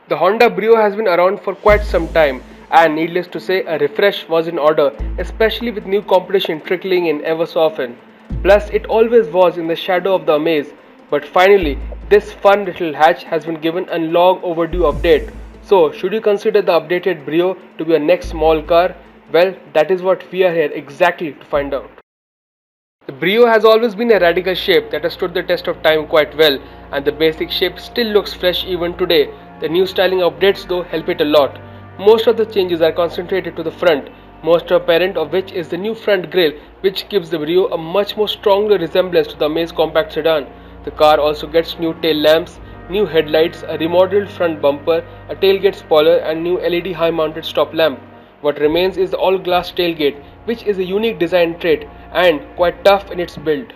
The Honda Brio has been around for quite some time, and needless to say, a refresh was in order, especially with new competition trickling in ever so often. Plus, it always was in the shadow of the Amaze, but finally, this fun little hatch has been given a long overdue update. So, should you consider the updated Brio to be your next small car? Well, that is what we are here exactly to find out. The Brio has always been a radical shape that has stood the test of time quite well, and the basic shape still looks fresh even today. The new styling updates though help it a lot. Most of the changes are concentrated to the front, most apparent of which is the new front grille, which gives the Brio a much more stronger resemblance to the Amaze compact sedan. The car also gets new tail lamps, new headlights, a remodeled front bumper, a tailgate spoiler, and new LED high mounted stop lamp. What remains is the all-glass tailgate, which is a unique design trait and quite tough in its build.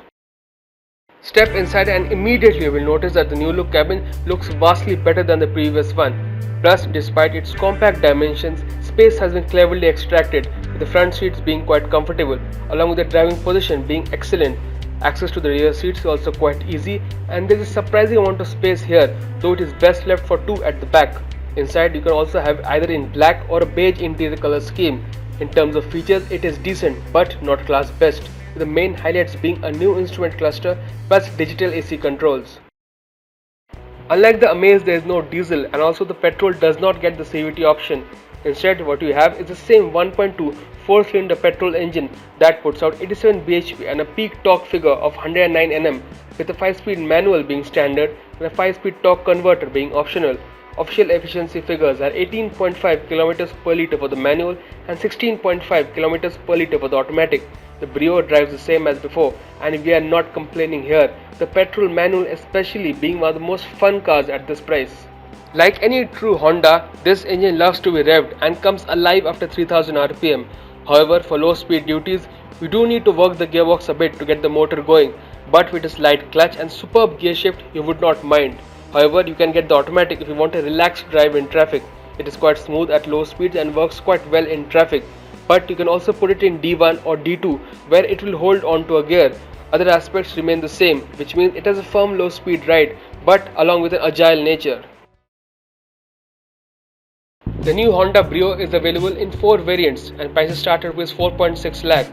Step inside and immediately you will notice that the new look cabin looks vastly better than the previous one. Plus, despite its compact dimensions, space has been cleverly extracted, with the front seats being quite comfortable, along with the driving position being excellent. Access to the rear seats is also quite easy, and there is a surprising amount of space here, though it is best left for two at the back. Inside, you can also have either in black or a beige interior color scheme. In terms of features, it is decent but not class best, with the main highlights being a new instrument cluster plus digital AC controls. Unlike the Amaze, there is no diesel, and also the petrol does not get the CVT option. Instead, what you have is the same 1.2 4-cylinder petrol engine that puts out 87 bhp and a peak torque figure of 109 Nm, with a 5-speed manual being standard and a 5-speed torque converter being optional. Official efficiency figures are 18.5 km per litre for the manual and 16.5 km per litre for the automatic. The Brio drives the same as before, and we are not complaining here, the petrol manual especially being one of the most fun cars at this price. Like any true Honda, this engine loves to be revved and comes alive after 3000 rpm. However, for low speed duties, we do need to work the gearbox a bit to get the motor going, but with its light clutch and superb gear shift, you would not mind. However, you can get the automatic if you want a relaxed drive in traffic. It is quite smooth at low speeds and works quite well in traffic. But you can also put it in D1 or D2 where it will hold on to a gear. Other aspects remain the same, which means it has a firm low speed ride but along with an agile nature. The new Honda Brio is available in 4 variants and prices start at rupees 4.6 lakh.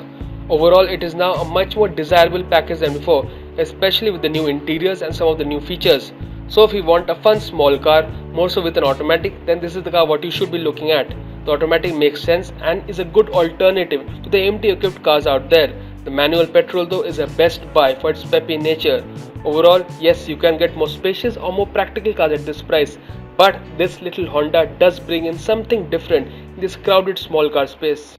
Overall, it is now a much more desirable package than before, especially with the new interiors and some of the new features. So if you want a fun small car, more so with an automatic, then this is the car what you should be looking at. The automatic makes sense and is a good alternative to the empty equipped cars out there. The manual petrol though is a best buy for its peppy nature. Overall, yes, you can get more spacious or more practical cars at this price, but this little Honda does bring in something different in this crowded small car space.